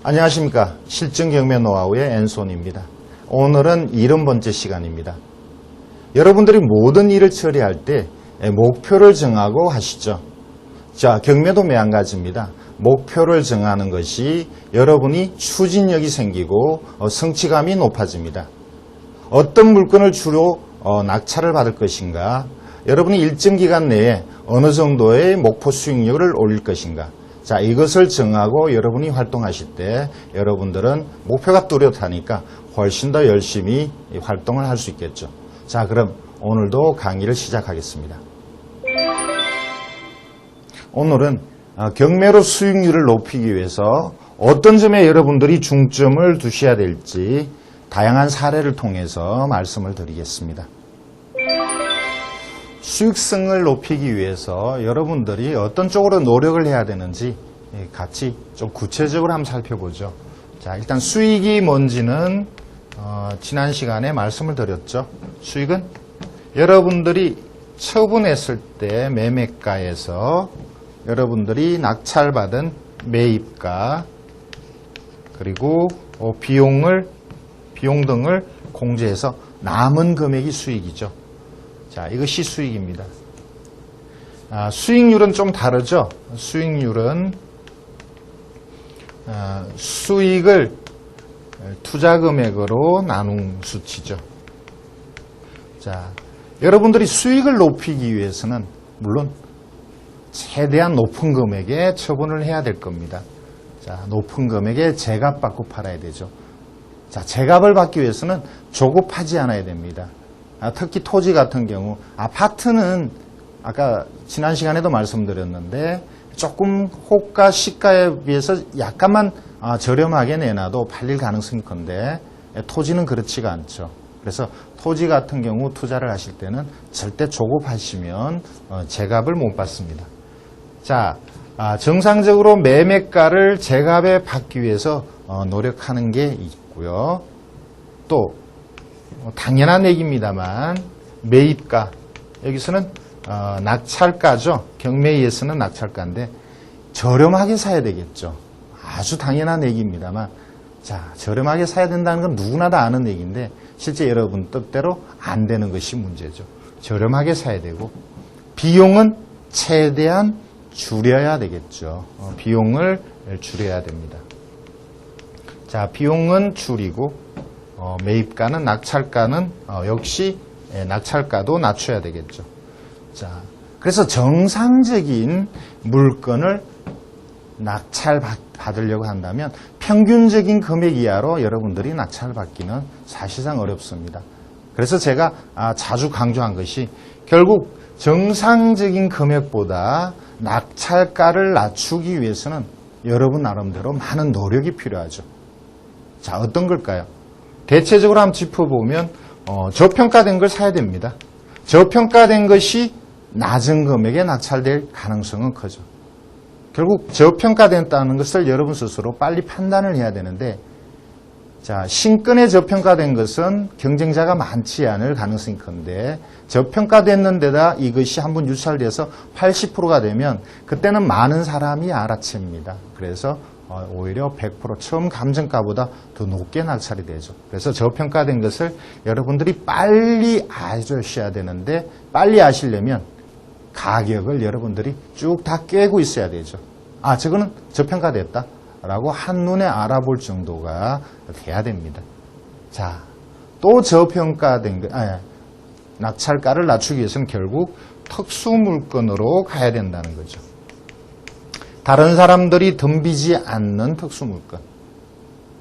안녕하십니까. 실증경매 노하우의 앤손입니다. 오늘은 70번째 시간입니다. 여러분들이 모든 일을 처리할 때 목표를 정하고 하시죠. 자, 경매도 매한가지입니다. 목표를 정하는 것이 여러분이 추진력이 생기고 성취감이 높아집니다. 어떤 물건을 주로 낙찰을 받을 것인가, 여러분이 일정 기간 내에 어느 정도의 목표 수익률을 올릴 것인가, 자, 이것을 정하고 여러분이 활동하실 때 여러분들은 목표가 뚜렷하니까 훨씬 더 열심히 활동을 할 수 있겠죠. 자, 그럼 오늘도 강의를 시작하겠습니다. 오늘은 경매로 수익률을 높이기 위해서 어떤 점에 여러분들이 중점을 두셔야 될지 다양한 사례를 통해서 말씀을 드리겠습니다. 수익성을 높이기 위해서 여러분들이 어떤 쪽으로 노력을 해야 되는지 같이 좀 구체적으로 한번 살펴보죠. 자, 일단 수익이 뭔지는 지난 시간에 말씀을 드렸죠. 수익은 여러분들이 처분했을 때 매매가에서 여러분들이 낙찰받은 매입가 그리고 비용 등을 공제해서 남은 금액이 수익이죠. 자, 이것이 수익입니다. 수익률은 좀 다르죠. 수익률은 수익을 투자 금액으로 나눈 수치죠. 자, 여러분들이 수익을 높이기 위해서는 물론 최대한 높은 금액에 처분을 해야 될 겁니다. 자, 높은 금액에 제값 받고 팔아야 되죠. 자, 제값을 받기 위해서는 조급하지 않아야 됩니다. 특히 토지 같은 경우, 아파트는 아까 지난 시간에도 말씀드렸는데 조금 호가 시가에 비해서 약간만 저렴하게 내놔도 팔릴 가능성이 큰데 토지는 그렇지가 않죠. 그래서 토지 같은 경우 투자를 하실 때는 절대 조급하시면 제값을 못 받습니다. 자, 정상적으로 매매가를 제값에 받기 위해서 노력하는 게 있고요. 또 당연한 얘기입니다만 매입가, 여기서는 낙찰가죠. 경매에서는 낙찰가인데 저렴하게 사야 되겠죠. 아주 당연한 얘기입니다만, 자, 저렴하게 사야 된다는 건 누구나 다 아는 얘기인데 실제 여러분 뜻대로 안 되는 것이 문제죠. 저렴하게 사야 되고 비용은 최대한 줄여야 되겠죠. 비용을 줄여야 됩니다. 자, 비용은 줄이고 매입가는 낙찰가는 역시 낙찰가도 낮춰야 되겠죠. 자, 그래서 정상적인 물건을 낙찰받으려고 한다면 평균적인 금액 이하로 여러분들이 낙찰받기는 사실상 어렵습니다. 그래서 제가 자주 강조한 것이 결국 정상적인 금액보다 낙찰가를 낮추기 위해서는 여러분 나름대로 많은 노력이 필요하죠. 자, 어떤 걸까요? 대체적으로 한번 짚어보면 저평가된 걸 사야 됩니다. 저평가된 것이 낮은 금액에 낙찰될 가능성은 크죠. 결국 저평가됐다는 것을 여러분 스스로 빨리 판단을 해야 되는데, 자, 신권에 저평가된 것은 경쟁자가 많지 않을 가능성이 큰데 저평가됐는 데다 이것이 한번 유찰돼서 80%가 되면 그때는 많은 사람이 알아챕니다. 그래서 오히려 100% 처음 감정가보다 더 높게 낙찰이 되죠. 그래서 저평가된 것을 여러분들이 빨리 아셔야 되는데, 빨리 아시려면 가격을 여러분들이 쭉 다 깨고 있어야 되죠. 아, 저거는 저평가됐다 라고 한눈에 알아볼 정도가 돼야 됩니다. 자, 또 저평가된 것, 낙찰가를 낮추기 위해서는 결국 특수물건으로 가야 된다는 거죠. 다른 사람들이 덤비지 않는 특수물건.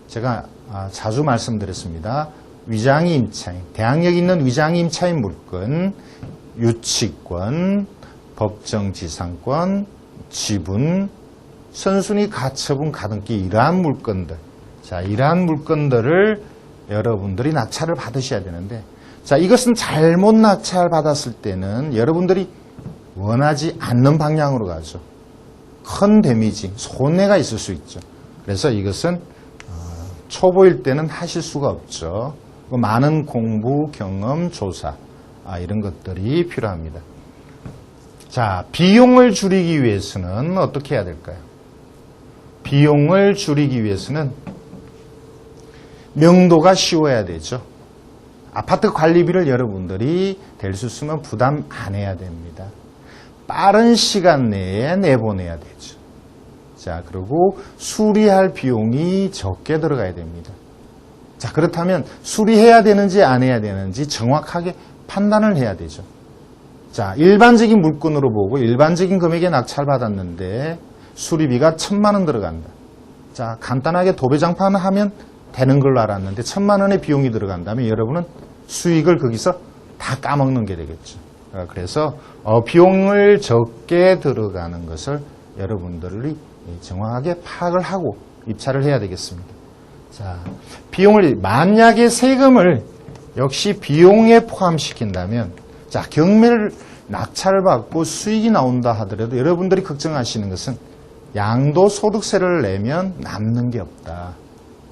제가 자주 말씀드렸습니다. 위장임차인, 대항력 있는 위장임차인 물건, 유치권, 법정지상권, 지분, 선순위 가처분 가등기, 이러한 물건들. 자, 이러한 물건들을 여러분들이 낙찰을 받으셔야 되는데, 자, 이것은 잘못 낙찰 받았을 때는 여러분들이 원하지 않는 방향으로 가죠. 큰 데미지, 손해가 있을 수 있죠. 그래서 이것은 초보일 때는 하실 수가 없죠. 많은 공부, 경험, 조사, 이런 것들이 필요합니다. 자, 비용을 줄이기 위해서는 어떻게 해야 될까요? 비용을 줄이기 위해서는 명도가 쉬워야 되죠. 아파트 관리비를 여러분들이 될 수 있으면 부담 안 해야 됩니다. 빠른 시간 내에 내보내야 되죠. 자, 그리고 수리할 비용이 적게 들어가야 됩니다. 자, 그렇다면 수리해야 되는지 안 해야 되는지 정확하게 판단을 해야 되죠. 자, 일반적인 물건으로 보고 일반적인 금액에 낙찰받았는데 수리비가 1,000만 원 들어간다. 자, 간단하게 도배장판 하면 되는 걸로 알았는데 1,000만 원의 비용이 들어간다면 여러분은 수익을 거기서 다 까먹는 게 되겠죠. 그래서 비용을 적게 들어가는 것을 여러분들이 정확하게 파악을 하고 입찰을 해야 되겠습니다. 자, 비용을 만약에 세금을 역시 비용에 포함시킨다면 자, 경매를 낙찰을 받고 수익이 나온다 하더라도 여러분들이 걱정하시는 것은 양도소득세를 내면 남는 게 없다.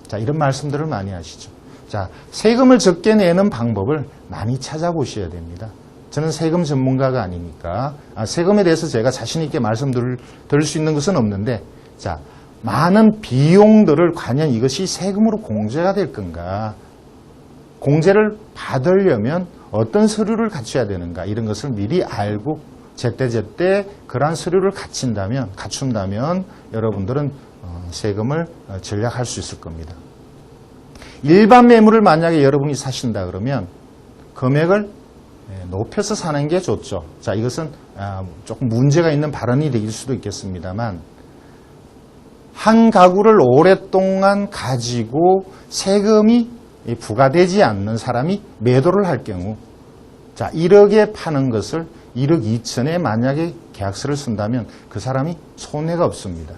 자, 이런 말씀들을 많이 하시죠. 자, 세금을 적게 내는 방법을 많이 찾아보셔야 됩니다. 저는 세금 전문가가 아니니까 세금에 대해서 제가 자신 있게 말씀드릴 수 있는 것은 없는데, 자, 많은 비용들을 과연 이것이 세금으로 공제가 될 건가, 공제를 받으려면 어떤 서류를 갖춰야 되는가, 이런 것을 미리 알고 제때제때 그러한 서류를 갖춘다면 여러분들은 세금을 절약할 수 있을 겁니다. 일반 매물을 만약에 여러분이 사신다 그러면 금액을 높여서 사는 게 좋죠. 자, 이것은 조금 문제가 있는 발언이 될 수도 있겠습니다만, 한 가구를 오랫동안 가지고 세금이 부과되지 않는 사람이 매도를 할 경우, 자, 1억에 파는 것을 1억 2천에 만약에 계약서를 쓴다면 그 사람이 손해가 없습니다.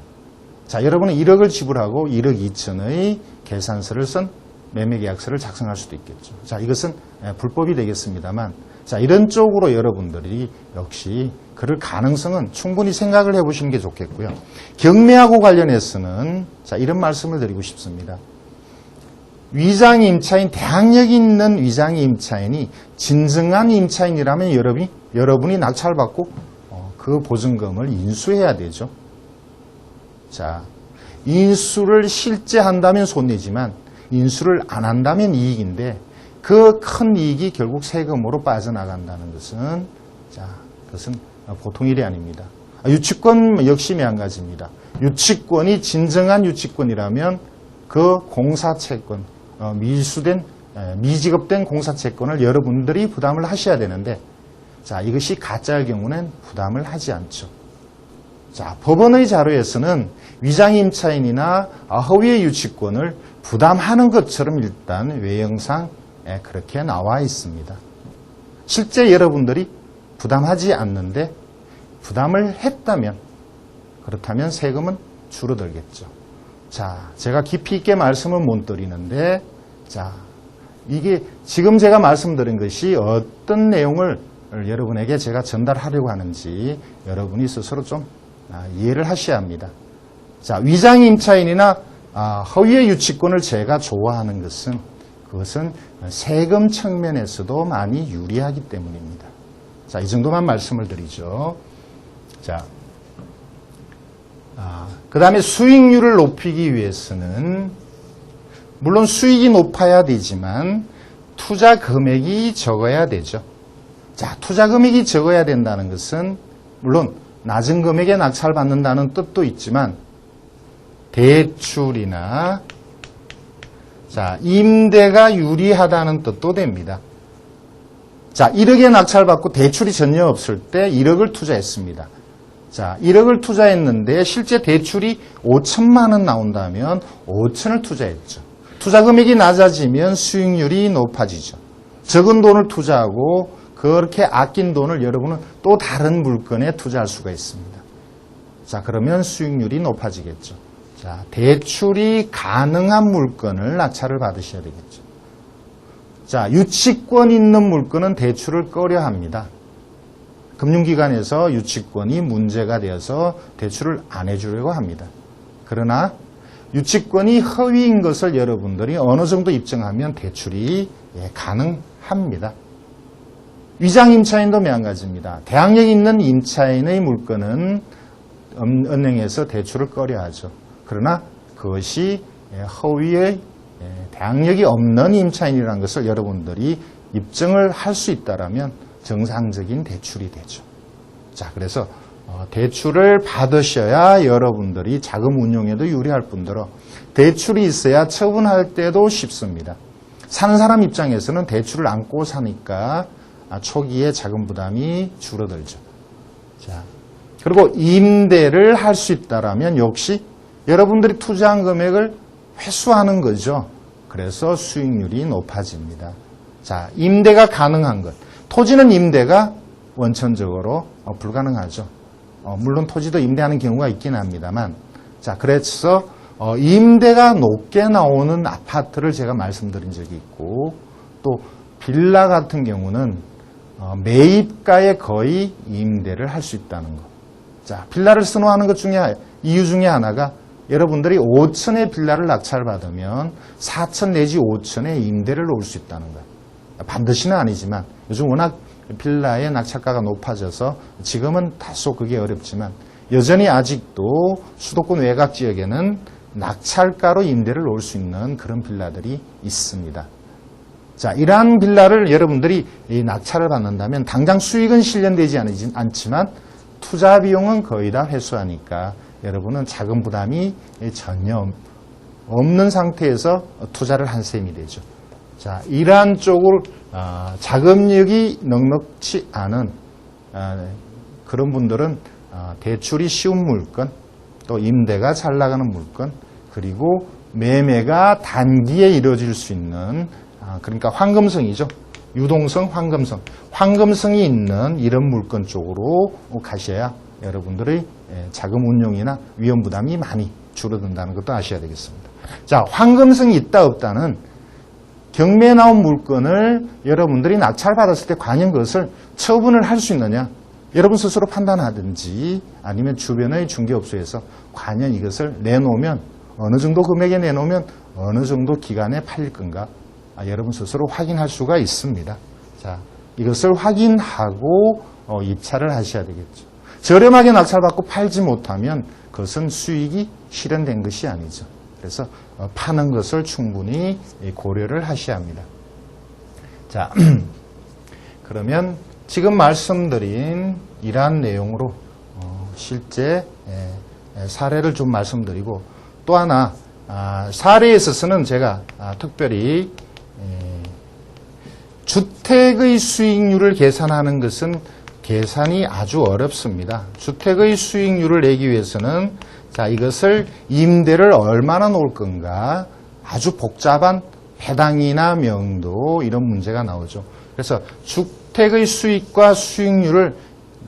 자, 여러분은 1억을 지불하고 1억 2천의 계산서를 쓴 매매계약서를 작성할 수도 있겠죠. 자, 이것은 불법이 되겠습니다만, 자, 이런 쪽으로 여러분들이 역시 그럴 가능성은 충분히 생각을 해보시는 게 좋겠고요. 경매하고 관련해서는 자, 이런 말씀을 드리고 싶습니다. 위장 임차인, 대항력 있는 위장 임차인이 진정한 임차인이라면 여러분이 낙찰받고 그 보증금을 인수해야 되죠. 자, 인수를 실제 한다면 손해지만 인수를 안 한다면 이익인데, 그 큰 이익이 결국 세금으로 빠져나간다는 것은, 자, 그것은 보통 일이 아닙니다. 유치권 역시 마찬가지입니다. 유치권이 진정한 유치권이라면 그 공사채권, 미지급된 공사채권을 여러분들이 부담을 하셔야 되는데, 자, 이것이 가짜의 경우는 부담을 하지 않죠. 자, 법원의 자료에서는 위장임차인이나 허위의 유치권을 부담하는 것처럼 일단 외형상 그렇게 나와 있습니다. 실제 여러분들이 부담하지 않는데 부담을 했다면, 그렇다면 세금은 줄어들겠죠. 자, 제가 깊이 있게 말씀은 못 드리는데, 자, 이게 지금 제가 말씀드린 것이 어떤 내용을 여러분에게 제가 전달하려고 하는지 여러분이 스스로 좀 이해를 하셔야 합니다. 자, 위장임차인이나 허위의 유치권을 제가 좋아하는 것은, 그것은 세금 측면에서도 많이 유리하기 때문입니다. 자, 이 정도만 말씀을 드리죠. 자, 그 다음에 수익률을 높이기 위해서는 물론 수익이 높아야 되지만 투자 금액이 적어야 되죠. 자, 투자 금액이 적어야 된다는 것은 물론 낮은 금액에 낙찰받는다는 뜻도 있지만 대출이나 자, 임대가 유리하다는 뜻도 됩니다. 자, 1억에 낙찰받고 대출이 전혀 없을 때 1억을 투자했습니다. 자, 1억을 투자했는데 실제 대출이 5천만 원 나온다면 5천을 투자했죠. 투자 금액이 낮아지면 수익률이 높아지죠. 적은 돈을 투자하고 그렇게 아낀 돈을 여러분은 또 다른 물건에 투자할 수가 있습니다. 자, 그러면 수익률이 높아지겠죠. 자, 대출이 가능한 물건을 낙찰을 받으셔야 되겠죠. 자, 유치권 있는 물건은 대출을 꺼려 합니다. 금융기관에서 유치권이 문제가 되어서 대출을 안 해주려고 합니다. 그러나 유치권이 허위인 것을 여러분들이 어느 정도 입증하면 대출이 가능합니다. 위장임차인도 마찬가지입니다. 대항력 있는 임차인의 물건은 은행에서 대출을 꺼려 하죠. 그러나 그것이 허위의 대항력이 없는 임차인이라는 것을 여러분들이 입증을 할 수 있다면 정상적인 대출이 되죠. 자, 그래서 대출을 받으셔야 여러분들이 자금 운용에도 유리할 뿐더러 대출이 있어야 처분할 때도 쉽습니다. 사는 사람 입장에서는 대출을 안고 사니까 초기에 자금 부담이 줄어들죠. 자, 그리고 임대를 할 수 있다면 역시 여러분들이 투자한 금액을 회수하는 거죠. 그래서 수익률이 높아집니다. 자, 임대가 가능한 것. 토지는 임대가 원천적으로 불가능하죠. 물론 토지도 임대하는 경우가 있긴 합니다만, 자, 그래서 임대가 높게 나오는 아파트를 제가 말씀드린 적이 있고, 또 빌라 같은 경우는 매입가에 거의 임대를 할 수 있다는 것. 자, 빌라를 선호하는 것 중에 이유 중에 하나가 여러분들이 5천의 빌라를 낙찰받으면 4천 내지 5천의 임대를 놓을 수 있다는 것. 반드시는 아니지만 요즘 워낙 빌라의 낙찰가가 높아져서 지금은 다소 그게 어렵지만 여전히 아직도 수도권 외곽 지역에는 낙찰가로 임대를 놓을 수 있는 그런 빌라들이 있습니다. 자, 이러한 빌라를 여러분들이 낙찰을 받는다면 당장 수익은 실현되지 않지만 투자 비용은 거의 다 회수하니까 여러분은 자금 부담이 전혀 없는 상태에서 투자를 한 셈이 되죠. 자, 이러한 쪽으로 자금력이 넉넉치 않은 그런 분들은 대출이 쉬운 물건, 또 임대가 잘 나가는 물건, 그리고 매매가 단기에 이루어질 수 있는 그러니까 황금성이죠. 유동성, 황금성이 있는 이런 물건 쪽으로 가셔야 여러분들의 자금 운용이나 위험 부담이 많이 줄어든다는 것도 아셔야 되겠습니다. 자, 황금성이 있다 없다는 경매에 나온 물건을 여러분들이 낙찰받았을 때 과연 그것을 처분을 할 수 있느냐, 여러분 스스로 판단하든지 아니면 주변의 중개업소에서 과연 이것을 내놓으면 어느 정도 금액에 내놓으면 어느 정도 기간에 팔릴 건가, 여러분 스스로 확인할 수가 있습니다. 자, 이것을 확인하고 입찰을 하셔야 되겠죠. 저렴하게 낙찰받고 팔지 못하면 그것은 수익이 실현된 것이 아니죠. 그래서 파는 것을 충분히 고려를 하셔야 합니다. 자, 그러면 지금 말씀드린 이러한 내용으로 실제 사례를 좀 말씀드리고, 또 하나 사례에 있어서는 제가 특별히 주택의 수익률을 계산하는 것은 계산이 아주 어렵습니다. 주택의 수익률을 내기 위해서는 자, 이것을 임대를 얼마나 놓을 건가, 아주 복잡한 해당이나 명도 이런 문제가 나오죠. 그래서 주택의 수익과 수익률을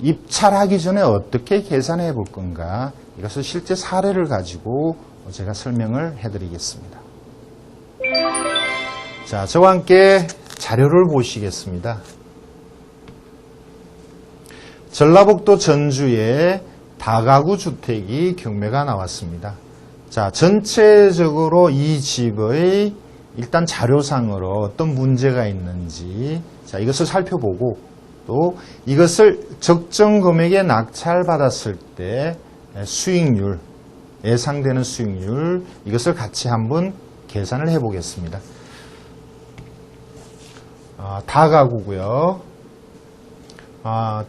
입찰하기 전에 어떻게 계산해 볼 건가, 이것을 실제 사례를 가지고 제가 설명을 해드리겠습니다. 자, 저와 함께 자료를 보시겠습니다. 전라북도 전주에 다가구 주택이 경매가 나왔습니다. 자, 전체적으로 이 집의 일단 자료상으로 어떤 문제가 있는지, 자, 이것을 살펴보고, 또 이것을 적정 금액에 낙찰받았을 때 수익률, 예상되는 수익률, 이것을 같이 한번 계산을 해 보겠습니다. 다가구고요.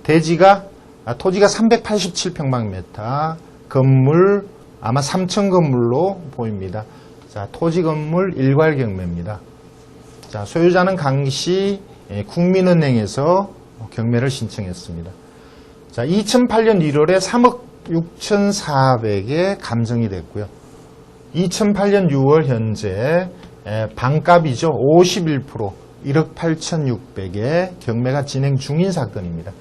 토지가 387평방미터, 건물 아마 3층 건물로 보입니다. 자, 토지 건물 일괄 경매입니다. 자, 소유자는 강시 국민은행에서 경매를 신청했습니다. 자, 2008년 1월에 3억 6,400에 감정이 됐고요. 2008년 6월 현재 반값이죠. 51%, 1억 8,600에 경매가 진행 중인 사건입니다.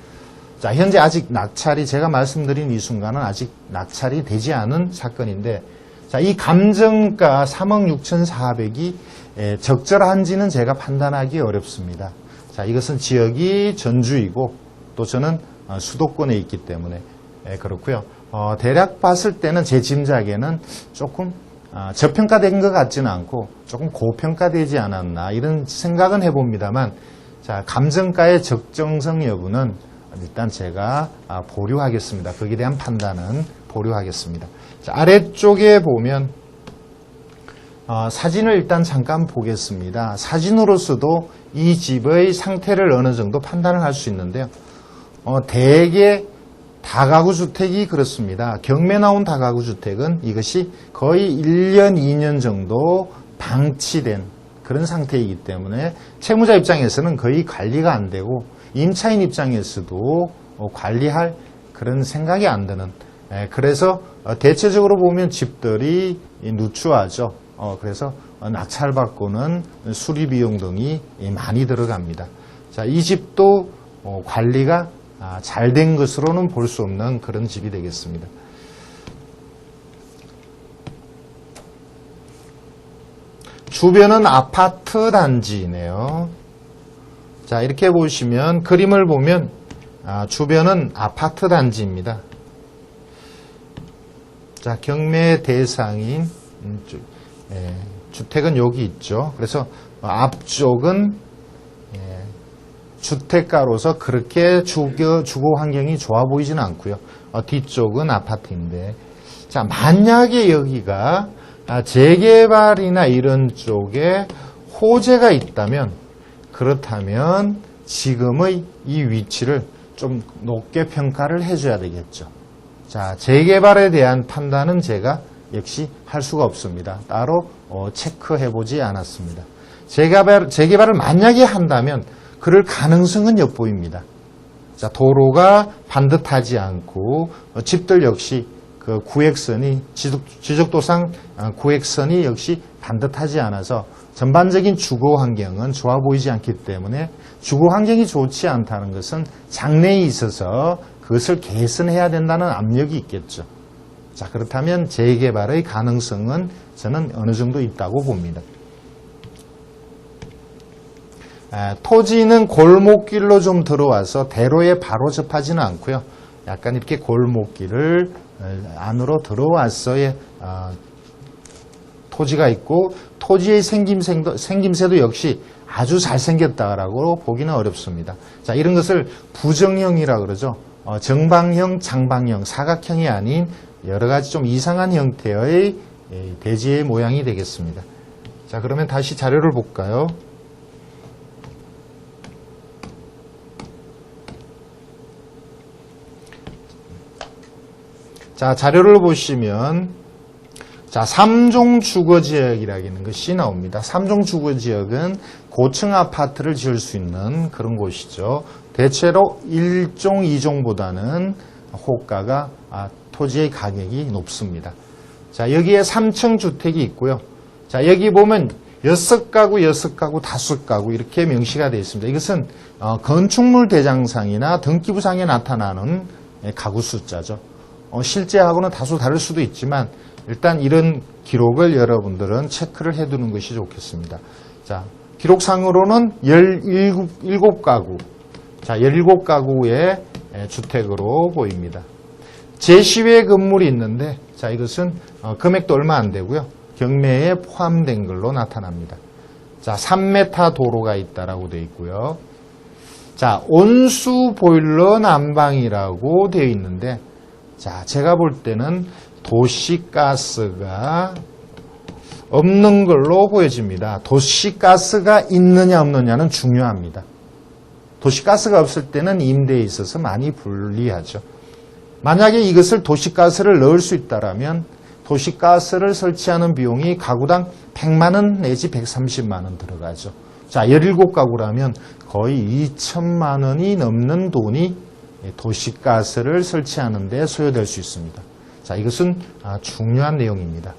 자, 현재 아직 낙찰이, 제가 말씀드린 이 순간은 아직 낙찰이 되지 않은 사건인데, 자, 이 감정가 3억 6,400이 적절한지는 제가 판단하기 어렵습니다. 자, 이것은 지역이 전주이고 또 저는 수도권에 있기 때문에 그렇고요. 대략 봤을 때는 제 짐작에는 조금 저평가된 것 같지는 않고 조금 고평가되지 않았나, 이런 생각은 해봅니다만, 자, 감정가의 적정성 여부는 일단 제가 보류하겠습니다. 거기에 대한 판단은 보류하겠습니다. 자, 아래쪽에 보면 사진을 일단 잠깐 보겠습니다. 사진으로서도 이 집의 상태를 어느 정도 판단을 할 수 있는데요. 대개 다가구 주택이 그렇습니다. 경매 나온 다가구 주택은 이것이 거의 1년, 2년 정도 방치된 그런 상태이기 때문에 채무자 입장에서는 거의 관리가 안 되고 임차인 입장에서도 관리할 그런 생각이 안 드는, 그래서 대체적으로 보면 집들이 누추하죠. 그래서 낙찰받고는 수리비용 등이 많이 들어갑니다. 자, 이 집도 관리가 잘 된 것으로는 볼 수 없는 그런 집이 되겠습니다. 주변은 아파트 단지이네요. 자, 이렇게 보시면 그림을 보면 주변은 아파트 단지입니다. 자, 경매 대상인 주택은 여기 있죠. 그래서 앞쪽은 주택가로서 그렇게 주거 환경이 좋아 보이지는 않고요. 뒤쪽은 아파트인데, 자, 만약에 여기가 재개발이나 이런 쪽에 호재가 있다면, 그렇다면 지금의 이 위치를 좀 높게 평가를 해줘야 되겠죠. 자, 재개발에 대한 판단은 제가 역시 할 수가 없습니다. 따로 체크해보지 않았습니다. 재개발을 만약에 한다면 그럴 가능성은 엿보입니다. 자, 도로가 반듯하지 않고 집들 역시 그 구획선이 지적도상 구획선이 역시 반듯하지 않아서 전반적인 주거 환경은 좋아 보이지 않기 때문에 주거 환경이 좋지 않다는 것은 장래에 있어서 그것을 개선해야 된다는 압력이 있겠죠. 자, 그렇다면 재개발의 가능성은 저는 어느 정도 있다고 봅니다. 토지는 골목길로 좀 들어와서 대로에 바로 접하지는 않고요. 약간 이렇게 골목길을 안으로 들어왔어야 토지가 있고, 토지의 생김새도 역시 아주 잘생겼다라고 보기는 어렵습니다. 자, 이런 것을 부정형이라 그러죠. 정방형, 장방형, 사각형이 아닌 여러 가지 좀 이상한 형태의 대지의 모양이 되겠습니다. 자, 그러면 다시 자료를 볼까요? 자, 자료를 보시면, 자, 3종 주거지역이라는 것이 나옵니다. 3종 주거지역은 고층 아파트를 지을 수 있는 그런 곳이죠. 대체로 1종, 2종보다는 호가가, 토지의 가격이 높습니다. 자, 여기에 3층 주택이 있고요. 자, 여기 보면 6가구, 6가구, 5가구 이렇게 명시가 되어 있습니다. 이것은 건축물 대장상이나 등기부상에 나타나는 가구 숫자죠. 실제하고는 다소 다를 수도 있지만 일단 이런 기록을 여러분들은 체크를 해두는 것이 좋겠습니다. 자, 기록상으로는 17가구, 자, 17가구의 주택으로 보입니다. 제시외 건물이 있는데, 자, 이것은 금액도 얼마 안 되고요. 경매에 포함된 걸로 나타납니다. 자, 3m 도로가 있다라고 되어 있고요. 자, 온수 보일러 난방이라고 되어 있는데, 자, 제가 볼 때는 도시가스가 없는 걸로 보여집니다. 도시가스가 있느냐 없느냐는 중요합니다. 도시가스가 없을 때는 임대에 있어서 많이 불리하죠. 만약에 이것을 도시가스를 넣을 수 있다면 도시가스를 설치하는 비용이 가구당 100만 원 내지 130만 원 들어가죠. 자, 17가구라면 거의 2천만 원이 넘는 돈이 도시가스를 설치하는 데 소요될 수 있습니다. 자, 이것은 중요한 내용입니다.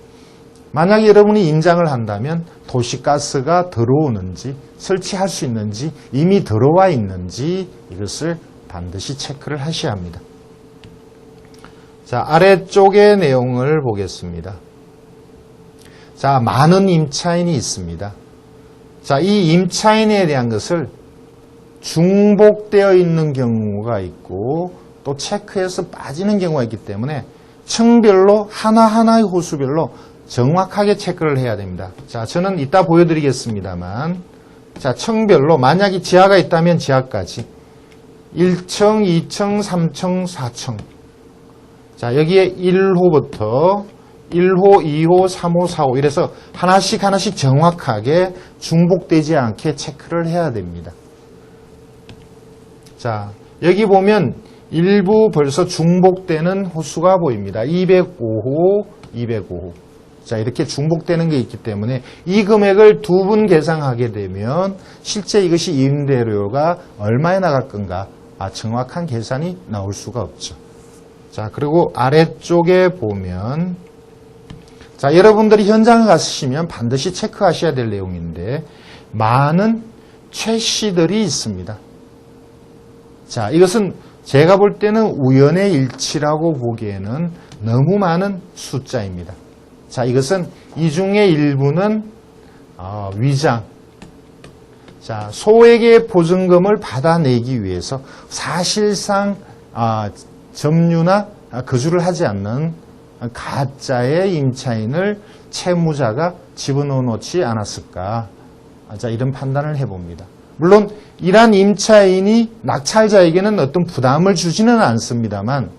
만약에 여러분이 임장을 한다면 도시가스가 들어오는지, 설치할 수 있는지, 이미 들어와 있는지 이것을 반드시 체크를 하셔야 합니다. 자, 아래쪽의 내용을 보겠습니다. 자, 많은 임차인이 있습니다. 자, 이 임차인에 대한 것을 중복되어 있는 경우가 있고 또 체크해서 빠지는 경우가 있기 때문에 층별로 하나하나의 호수별로 정확하게 체크를 해야 됩니다. 자, 저는 이따 보여드리겠습니다만, 자, 층별로 만약에 지하가 있다면 지하까지 1층, 2층, 3층, 4층. 자, 여기에 1호부터 1호, 2호, 3호, 4호 이래서 하나씩 정확하게 중복되지 않게 체크를 해야 됩니다. 자, 여기 보면 일부 벌써 중복되는 호수가 보입니다. 205호, 205호. 자, 이렇게 중복되는 게 있기 때문에 이 금액을 두 분 계상하게 되면 실제 이것이 임대료가 얼마에 나갈 건가 정확한 계산이 나올 수가 없죠. 자, 그리고 아래쪽에 보면 자, 여러분들이 현장에 가시면 반드시 체크하셔야 될 내용인데 많은 최씨들이 있습니다. 자, 이것은 제가 볼 때는 우연의 일치라고 보기에는 너무 많은 숫자입니다. 자, 이것은 이 중에 일부는 위장. 자, 소액의 보증금을 받아내기 위해서 사실상 점유나 거주를 하지 않는 가짜의 임차인을 채무자가 집어넣어 놓지 않았을까. 자, 이런 판단을 해봅니다. 물론 이러한 임차인이 낙찰자에게는 어떤 부담을 주지는 않습니다만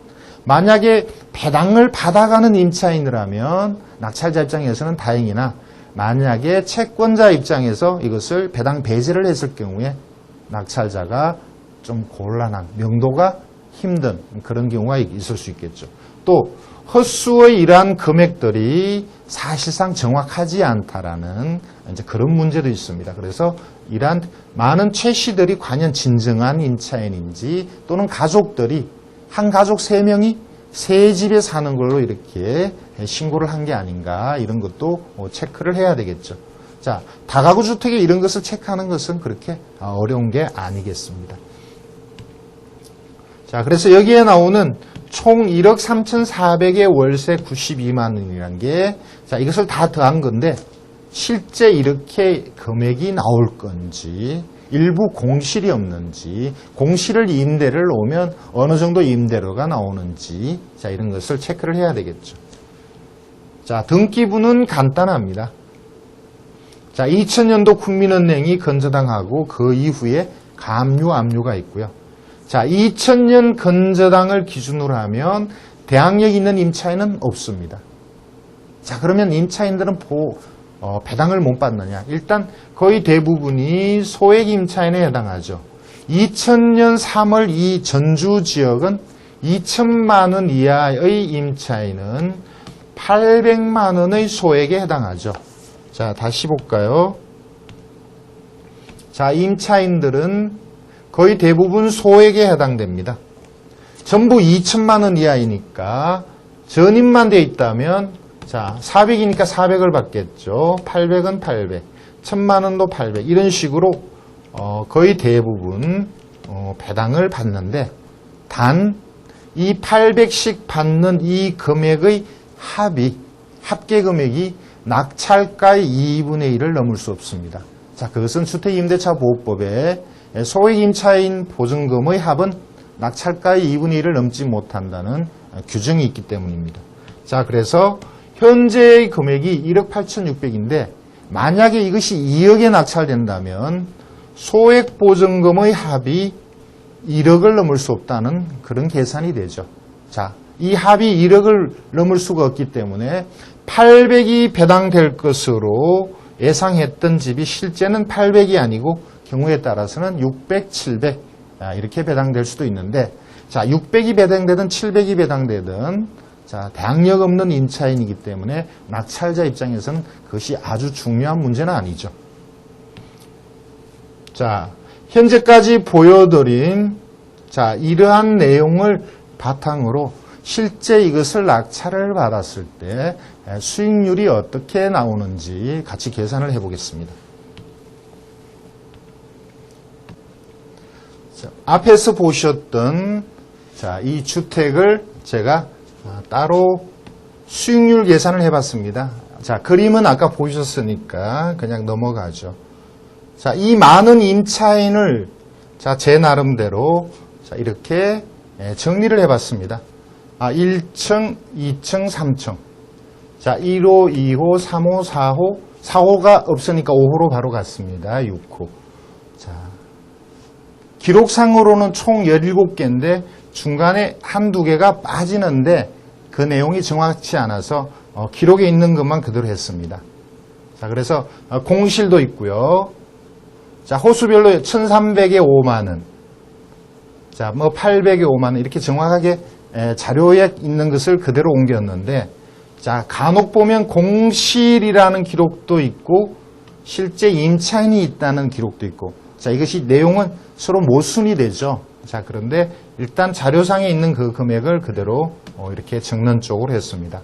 만약에 배당을 받아가는 임차인이라면 낙찰자 입장에서는 다행이나 만약에 채권자 입장에서 이것을 배당 배제를 했을 경우에 낙찰자가 좀 곤란한 명도가 힘든 그런 경우가 있을 수 있겠죠. 또 헛수의 이러한 금액들이 사실상 정확하지 않다라는 이제 그런 문제도 있습니다. 그래서 이러한 많은 최씨들이 과연 진정한 임차인인지 또는 가족들이 한 가족 3명이 세 집에 사는 걸로 이렇게 신고를 한 게 아닌가 이런 것도 체크를 해야 되겠죠. 자, 다가구 주택에 이런 것을 체크하는 것은 그렇게 어려운 게 아니겠습니다. 자, 그래서 여기에 나오는 총 1억 3,400의 월세 92만 원이라는 게, 자, 이것을 다 더한 건데, 실제 이렇게 금액이 나올 건지, 일부 공실이 없는지, 공실을 임대를 놓으면 어느 정도 임대료가 나오는지, 자, 이런 것을 체크를 해야 되겠죠. 자, 등기부는 간단합니다. 자, 2000년도 국민은행이 건저당하고 그 이후에 감유, 압류가 있고요. 자, 2000년 건저당을 기준으로 하면 대항력 있는 임차인은 없습니다. 자, 그러면 임차인들은 배당을 못 받느냐? 일단 거의 대부분이 소액 임차인에 해당하죠. 2000년 3월 이 전주 지역은 2천만 원 이하의 임차인은 800만 원의 소액에 해당하죠. 자, 다시 볼까요? 자, 임차인들은 거의 대부분 소액에 해당됩니다. 전부 2천만 원 이하이니까 전입만 돼 있다면 자, 400이니까 400을 받겠죠. 800은 800, 1000만 원도 800 이런 식으로 거의 대부분 배당을 받는데 단 이 800씩 받는 이 금액의 합계 금액이 낙찰가의 2분의 1을 넘을 수 없습니다. 자, 그것은 주택임대차보호법에 소액 임차인 보증금의 합은 낙찰가의 2분의 1을 넘지 못한다는 규정이 있기 때문입니다. 자, 그래서 현재의 금액이 1억 8,600인데 만약에 이것이 2억에 낙찰된다면 소액 보증금의 합이 1억을 넘을 수 없다는 그런 계산이 되죠. 자, 이 합이 1억을 넘을 수가 없기 때문에 800이 배당될 것으로 예상했던 집이 실제는 800이 아니고 경우에 따라서는 600, 700 이렇게 배당될 수도 있는데 자, 600이 배당되든 700이 배당되든 자, 대항력 없는 임차인이기 때문에 낙찰자 입장에서는 그것이 아주 중요한 문제는 아니죠. 자, 현재까지 보여드린 자, 이러한 내용을 바탕으로 실제 이것을 낙찰을 받았을 때 수익률이 어떻게 나오는지 같이 계산을 해보겠습니다. 자, 앞에서 보셨던 자, 이 주택을 제가 따로 수익률 계산을 해봤습니다. 자, 그림은 아까 보셨으니까 그냥 넘어가죠. 자, 이 많은 임차인을 자, 제 나름대로 자, 이렇게 정리를 해봤습니다. 1층, 2층, 3층. 자, 1호, 2호, 3호, 4호. 4호가 없으니까 5호로 바로 갔습니다. 6호. 자, 기록상으로는 총 17개인데 중간에 한두 개가 빠지는데 그 내용이 정확치 않아서 기록에 있는 것만 그대로 했습니다. 자, 그래서 공실도 있고요. 자, 호수별로 1,300에 5만 원. 자, 800에 5만 원 이렇게 정확하게 자료에 있는 것을 그대로 옮겼는데, 자, 간혹 보면 공실이라는 기록도 있고 실제 임차인이 있다는 기록도 있고, 자, 이것이 내용은 서로 모순이 되죠. 자, 그런데 일단 자료상에 있는 그 금액을 그대로 이렇게 적는 쪽으로 했습니다.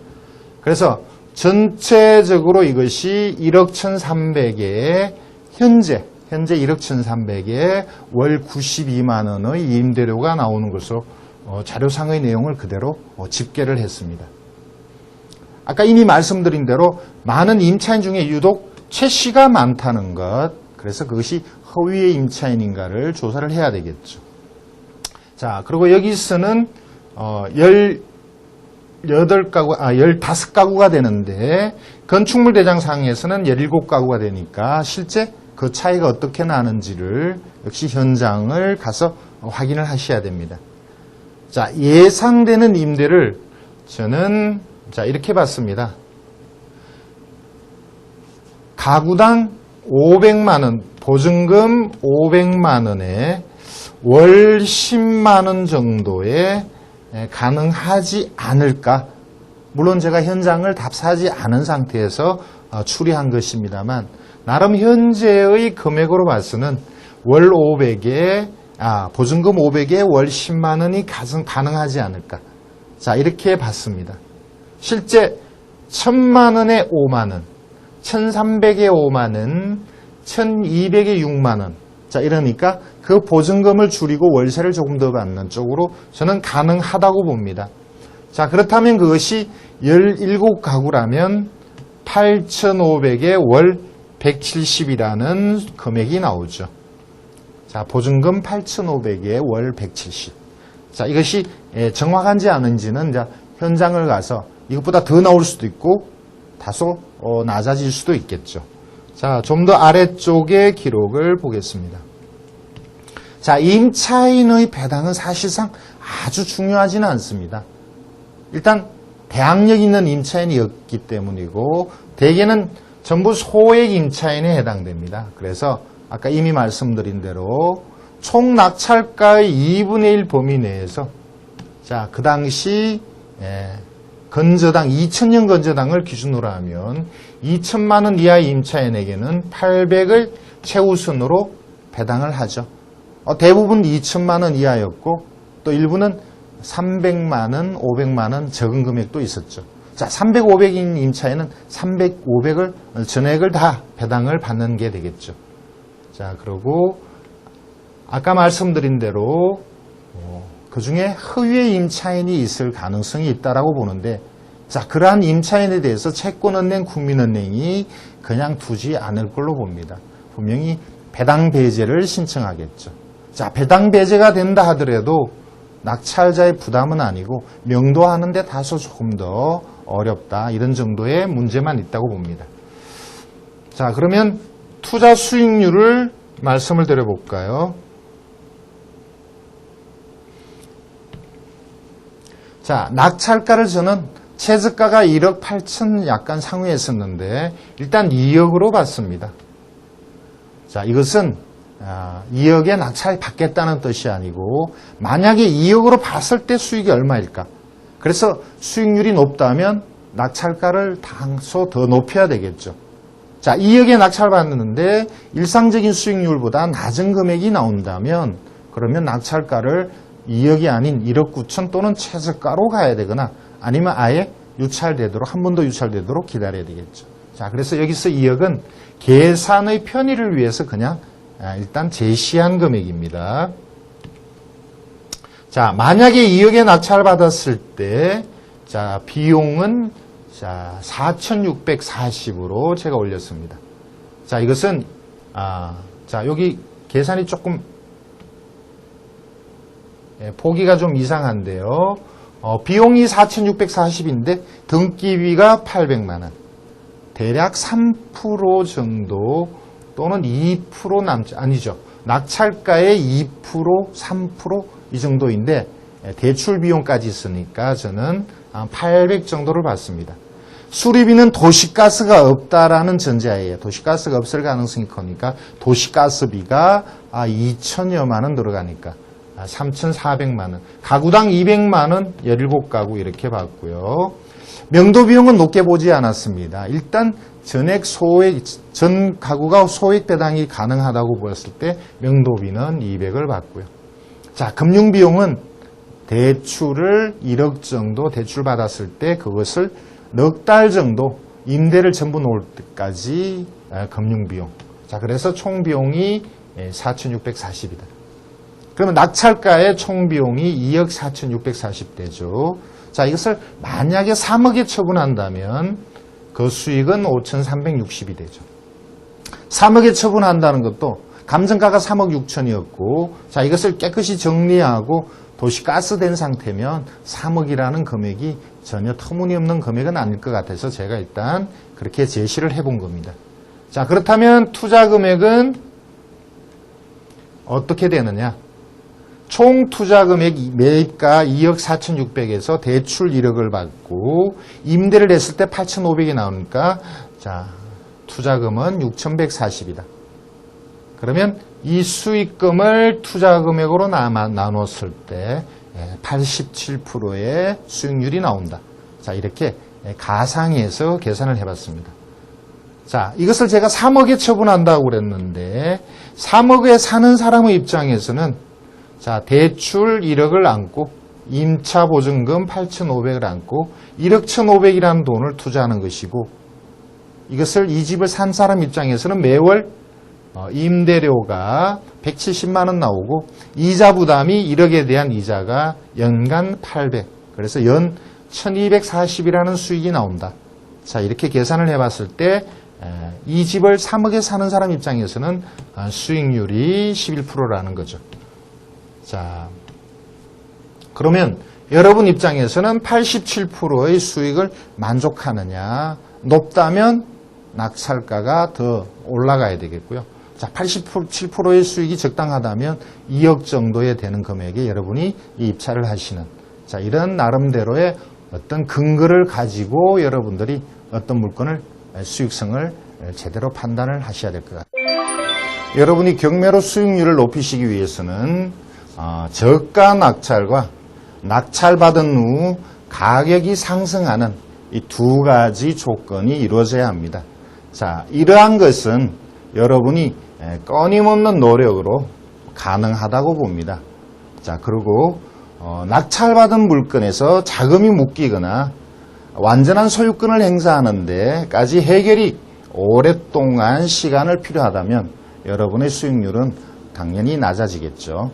그래서 전체적으로 이것이 1억 1,300에 현재 1억 1,300에 월 92만 원의 임대료가 나오는 것으로 자료상의 내용을 그대로 집계를 했습니다. 아까 이미 말씀드린 대로 많은 임차인 중에 유독 최 씨가 많다는 것, 그래서 그것이 허위의 임차인인가를 조사를 해야 되겠죠. 자, 그리고 여기서는 15가구가 되는데 건축물 대장상에서는 17가구가 되니까 실제 그 차이가 어떻게 나는지를 역시 현장을 가서 확인을 하셔야 됩니다. 자, 예상되는 임대를 저는 이렇게 봤습니다. 가구당 500만 원, 보증금 500만 원에 월 10만 원 정도에 가능하지 않을까? 물론 제가 현장을 답사하지 않은 상태에서 추리한 것입니다만, 나름 현재의 금액으로 봐서는 월 500에, 보증금 500에 월 10만 원이 가능하지 않을까? 자, 이렇게 봤습니다. 실제 1,000만 원에 5만 원, 1,300에 5만 원, 1,200에 6만 원. 자, 이러니까 그 보증금을 줄이고 월세를 조금 더 받는 쪽으로 저는 가능하다고 봅니다. 자, 그렇다면 그것이 17가구라면 8,500에 월 170이라는 금액이 나오죠. 자, 보증금 8,500에 월 170. 자, 이것이 정확한지 아닌지는 이제 현장을 가서 이것보다 더 나올 수도 있고 다소 낮아질 수도 있겠죠. 자, 좀 더 아래쪽의 기록을 보겠습니다. 자, 임차인의 배당은 사실상 아주 중요하지는 않습니다. 일단 대항력 있는 임차인이었기 때문이고 대개는 전부 소액 임차인에 해당됩니다. 그래서 아까 이미 말씀드린 대로 총 낙찰가의 2분의 1 범위 내에서 자, 그 당시 건저당 2000년 건저당을 기준으로 하면 2천만 원 이하 임차인에게는 800을 최우선으로 배당을 하죠. 대부분 2천만 원 이하였고 또 일부는 300만 원, 500만 원 적은 금액도 있었죠. 자, 300, 500인 임차인은 300, 500을 전액을 다 배당을 받는 게 되겠죠. 자, 그리고 아까 말씀드린 대로 그 중에 허위의 임차인이 있을 가능성이 있다라고 보는데, 자, 그러한 임차인에 대해서 채권은행, 국민은행이 그냥 두지 않을 걸로 봅니다. 분명히 배당 배제를 신청하겠죠. 자, 배당 배제가 된다 하더라도 낙찰자의 부담은 아니고 명도하는데 다소 조금 더 어렵다, 이런 정도의 문제만 있다고 봅니다. 자, 그러면 투자 수익률을 말씀을 드려볼까요? 자, 낙찰가를 저는 최저가가 1억 8천 약간 상회했었는데 일단 2억으로 봤습니다. 자, 이것은 2억에 낙찰 받겠다는 뜻이 아니고 만약에 2억으로 봤을 때 수익이 얼마일까? 그래서 수익률이 높다면 낙찰가를 다소 더 높여야 되겠죠. 자, 2억에 낙찰 받는데 일상적인 수익률보다 낮은 금액이 나온다면 그러면 낙찰가를 2억이 아닌 1억 9천 또는 최저가로 가야 되거나 아니면 아예 유찰되도록, 한 번 더 유찰되도록 기다려야 되겠죠. 자, 그래서 여기서 2억은 계산의 편의를 위해서 그냥 일단 제시한 금액입니다. 자, 만약에 2억에 낙찰받았을 때, 자, 비용은, 자, 4,640으로 제가 올렸습니다. 자, 이것은, 자, 여기 계산이 조금, 보기가 좀 이상한데요. 비용이 4,640인데 등기비가 800만 원. 대략 3% 정도 또는 2% 남지, 아니죠. 낙찰가의 2%, 3% 이 정도인데 대출 비용까지 있으니까 저는 800 정도를 받습니다. 수리비는 도시가스가 없다라는 전제하에 도시가스가 없을 가능성이 크니까 도시가스비가 2천여만 원 들어가니까 3,400만 원. 가구당 200만 원 17가구 이렇게 봤고요. 명도 비용은 높게 보지 않았습니다. 일단 전 가구가 소액 배당이 가능하다고 보였을 때 명도비는 200을 받고요. 자, 금융 비용은 대출을 1억 정도 대출 받았을 때 그것을 넉 달 정도 임대를 전부 놓을 때까지 금융 비용. 자, 그래서 총 비용이 4,640이다. 그러면 낙찰가의 총 비용이 2억 4,640대죠. 자, 이것을 만약에 3억에 처분한다면 그 수익은 5,360이 되죠. 3억에 처분한다는 것도 감정가가 3억 6천이었고, 자, 이것을 깨끗이 정리하고 도시가스된 상태면 3억이라는 금액이 전혀 터무니없는 금액은 아닐 것 같아서 제가 일단 그렇게 제시를 해본 겁니다. 자, 그렇다면 투자 금액은 어떻게 되느냐? 총 투자 금액 매입가 2억 4,600에서 대출 1억을 받고 임대를 했을 때 8,500이 나오니까 자, 투자금은 6,140이다. 그러면 이 수익금을 투자 금액으로 나눴을 때 87%의 수익률이 나온다. 자, 이렇게 가상해서 계산을 해봤습니다. 자, 이것을 제가 3억에 처분한다고 그랬는데 3억에 사는 사람의 입장에서는 자, 대출 1억을 안고 임차 보증금 8,500을 안고 1억 1,500이라는 돈을 투자하는 것이고 이것을 이 집을 산 사람 입장에서는 매월 임대료가 170만 원 나오고 이자 부담이 1억에 대한 이자가 연간 800. 그래서 연 1240이라는 수익이 나온다. 자, 이렇게 계산을 해봤을 때 이 집을 3억에 사는 사람 입장에서는 수익률이 11%라는 거죠. 자, 그러면 여러분 입장에서는 87%의 수익을 만족하느냐? 높다면 낙찰가가 더 올라가야 되겠고요. 자, 87%의 수익이 적당하다면 2억 정도에 되는 금액에 여러분이 입찰을 하시는 자, 이런 나름대로의 어떤 근거를 가지고 여러분들이 어떤 물건을 수익성을 제대로 판단을 하셔야 될 것 같아요. 여러분이 경매로 수익률을 높이시기 위해서는 저가 낙찰과 낙찰받은 후 가격이 상승하는 이 두 가지 조건이 이루어져야 합니다. 자, 이러한 것은 여러분이 끊임없는 노력으로 가능하다고 봅니다. 자, 그리고 낙찰받은 물건에서 자금이 묶이거나 완전한 소유권을 행사하는 데까지 해결이 오랫동안 시간을 필요하다면 여러분의 수익률은 당연히 낮아지겠죠.